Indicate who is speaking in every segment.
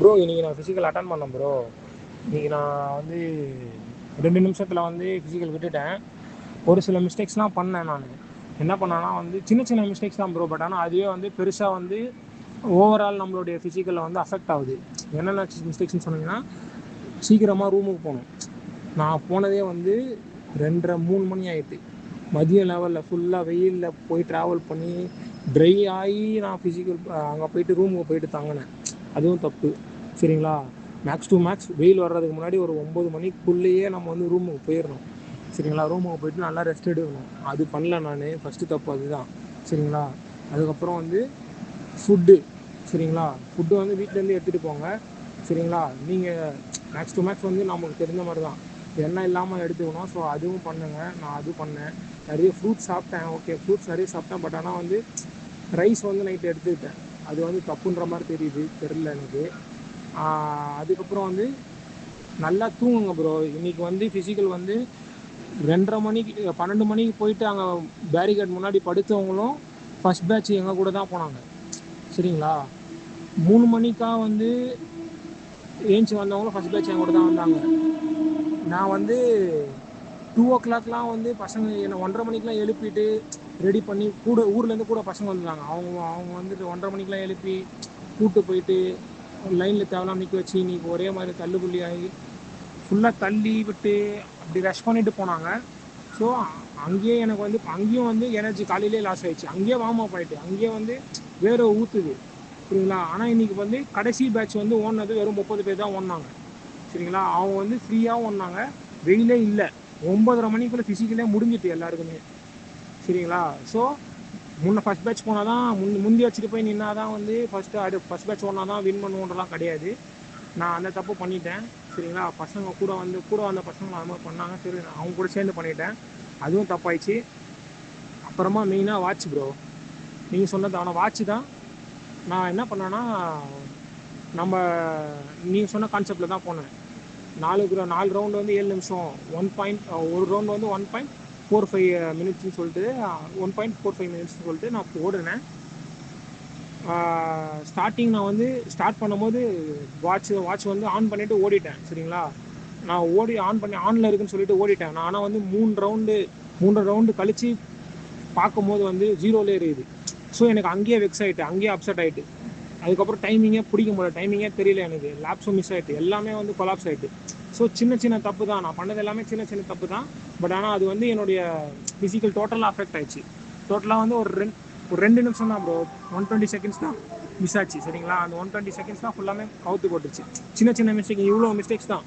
Speaker 1: Bro இன்றைக்கி நான் physical attend பண்ணேன் ப்ரோ. இன்றைக்கி நான் வந்து 2 நிமிஷத்தில் வந்து ஃபிசிக்கல் விட்டுட்டேன். ஒரு சில மிஸ்டேக்ஸ்லாம் பண்ணேன் நான். என்ன பண்ணேன்னா வந்து சின்ன சின்ன மிஸ்டேக்ஸ் தான் ப்ரோ. பட் ஆனால் அதுவே வந்து பெருசாக வந்து ஓவரால் நம்மளுடைய ஃபிசிக்கலில் வந்து அஃபெக்ட் ஆகுது. என்னென்ன மிஸ்டேக்ஸ்னு சொன்னீங்கன்னா, சீக்கிரமாக ரூமுக்கு போகணும். நான் போனதே வந்து 2:30 3 மணி ஆகிட்டு. மதிய லெவலில் ஃபுல்லாக வெயிலில் போய் ட்ராவல் பண்ணி ட்ரை ஆகி நான் ஃபிசிக்கல் அங்கே போயிட்டு ரூமுக்கு போயிட்டு தங்கினேன். அதுவும் தப்பு சரிங்களா. மேக்ஸ் டு மேக்ஸ் வெயில் வர்றதுக்கு முன்னாடி ஒரு 9 மணிக்குள்ளேயே நம்ம வந்து ரூமுக்கு போயிடணும் சரிங்களா. ரூமுக்கு போயிட்டு நல்லா ரெஸ்ட் எடுக்கணும். அது பண்ணல நான். ஃபஸ்ட்டு தப்பு அதுதான் சரிங்களா. அதுக்கப்புறம் வந்து ஃபுட்டு சரிங்களா. ஃபுட்டு வந்து வீட்டிலேருந்து எடுத்துகிட்டு போங்க சரிங்களா. நீங்கள் மேக்ஸ் டு மேக்ஸ் வந்து நமக்கு தெரிஞ்ச மாதிரி தான் எண்ணெய் இல்லாமல் எடுத்துக்கணும். ஸோ அதுவும் பண்ணுங்கள். நான் அது பண்ணேன். நிறைய ஃப்ரூட்ஸ் சாப்பிட்டேன். ஓகே ஃப்ரூட்ஸ் நிறைய சாப்பிட்டேன். பட் ஆனால் வந்து ரைஸ் வந்து நைட்டு எடுத்துக்கிட்டேன். அது வந்து தப்புன்ற மாதிரி தெரில எனக்கு. அதுக்கப்புறம் வந்து நல்லா தூங்குங்க ப்ரோ. இன்றைக்கி வந்து ஃபிசிக்கல் வந்து 2:30 மணிக்கு 12 மணிக்கு போயிட்டு அங்கே பேரிகேட் முன்னாடி படுத்தவங்களும் ஃபஸ்ட் பேட்ச் எங்கள் கூட தான் போனாங்க சரிங்களா. 3 மணிக்கா வந்து ஏஞ்சி வந்தவங்களும் ஃபஸ்ட் பேட்ச் எங்கள் கூட தான் வந்தாங்க. நான் வந்து 2 o'clockலாம் வந்து பசங்க என்னை 1:30 மணிக்கெலாம் எழுப்பிட்டு ரெடி பண்ணி கூட ஊர்லேருந்து கூட பசங்க வந்துருந்தாங்க. அவங்க வந்துட்டு 1:30 மணிக்கெலாம் எழுப்பி கூப்பிட்டு போயிட்டு லைனில் தேவலாம் நிற்க வச்சு இன்றைக்கி ஒரே மாதிரி தள்ளுபுள்ளி ஆகி ஃபுல்லாக தள்ளி விட்டு அப்படி ரஷ் பண்ணிவிட்டு போனாங்க. ஸோ அங்கேயே எனக்கு வந்து அங்கேயும் வந்து எனர்ஜி காலையிலே லாஸ் ஆகிடுச்சு. அங்கேயே வார்ம் அப் ஆகிட்டு அங்கேயே வந்து வேறு ஊற்றுது சரிங்களா. ஆனால் இன்றைக்கி வந்து கடைசி பேட்ச் வந்து ஓடினது வெறும் 30 பேர் தான் ஓடினாங்க சரிங்களா. அவங்க வந்து ஃப்ரீயாக ஓடினாங்க. வெயிலே இல்லை. 9:30 மணிக்குள்ளே ஃபிசிக்கலே முடிஞ்சிட்டு எல்லாருக்குமே சரிங்களா. ஸோ ஃபஸ்ட் பேட்ச் போனால் தான் முந்தி வச்சுட்டு போய் நின்னா தான் வந்து ஃபஸ்ட் பேட்ச் ஓடினா தான் வின் பண்ணுவோன்றலாம் கிடையாது. நான் அந்த தப்பு பண்ணிட்டேன் சரிங்களா. பசங்க கூட வந்த பசங்க அது மாதிரி பண்ணாங்க. சரி அவங்க கூட சேர்ந்து பண்ணிட்டேன். அதுவும் தப்பாயிடுச்சு. அப்புறமா மெயினாக வாட்ச் ப்ரோ. நீங்கள் சொன்னது ஆனால் வாட்ச் தான். நான் என்ன பண்ணேன்னா நீங்கள் சொன்ன கான்செப்டில் தான் போனேன். 4 ரவுண்டு வந்து 7 நிமிஷம் ஒரு ரவுண்டு வந்து 1.45 மினிட்ஸ்னு சொல்லிட்டு 1.45 மினிட்ஸ்னு சொல்லிட்டு நான் ஓடுனேன். ஸ்டார்டிங் நான் வந்து ஸ்டார்ட் பண்ணும்போது வாட்ச் வந்து ஆன் பண்ணிவிட்டு ஓடிட்டேன் சரிங்களா. நான் ஆனில் இருக்குன்னு சொல்லிட்டு ஓடிட்டேன் நான். ஆனால் வந்து 3 ரவுண்டு கழித்து பார்க்கும்போது வந்து 0லே இருக்குது. ஸோ எனக்கு அங்கேயே வெக்ஸ் ஆகிட்டு அங்கேயே அப்செட் ஆகிட்டு. அதுக்கப்புறம் டைமிங்கே பிடிக்க முடியல. டைமிங்கே தெரியல எனக்கு. லேப்ஸும் மிஸ் ஆகிட்டு எல்லாமே வந்து கொலாப்ஸ் ஆகிட்டு. ஸோ சின்ன தப்பு தான். நான் பண்ணது எல்லாமே சின்ன தப்பு தான். பட் ஆனால் அது வந்து என்னுடைய ஃபிசிக்கல் டோட்டலாக அஃபெக்ட் ஆகிடுச்சு. டோட்டலாக வந்து ஒரு 2 நிமிஷம் தான் ப்ரோ. 120 செகண்ட்ஸ் தான் மிஸ் ஆச்சு சரிங்களா. அந்த 120 செகண்ட்ஸ் தான் ஃபுல்லாமே கவுத்து போட்டுருச்சு. சின்ன மிஸ்டேக் இவ்வளோ மிஸ்டேக்ஸ் தான்.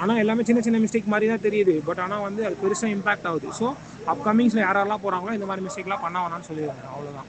Speaker 1: ஆனால் எல்லாமே சின்ன மிஸ்டேக் மாதிரி தான் தெரியுது. பட் ஆனால் வந்து அது பெருசாக இம்பாக்ட் ஆகுது. ஸோ அப்கமிங்ஸில் யாரெல்லாம் போகிறாங்களோ இந்த மாதிரி மிஸ்டேக்லாம் பண்ண வேணாம்னு சொல்லிடுவாங்க. அவ்வளோதான்.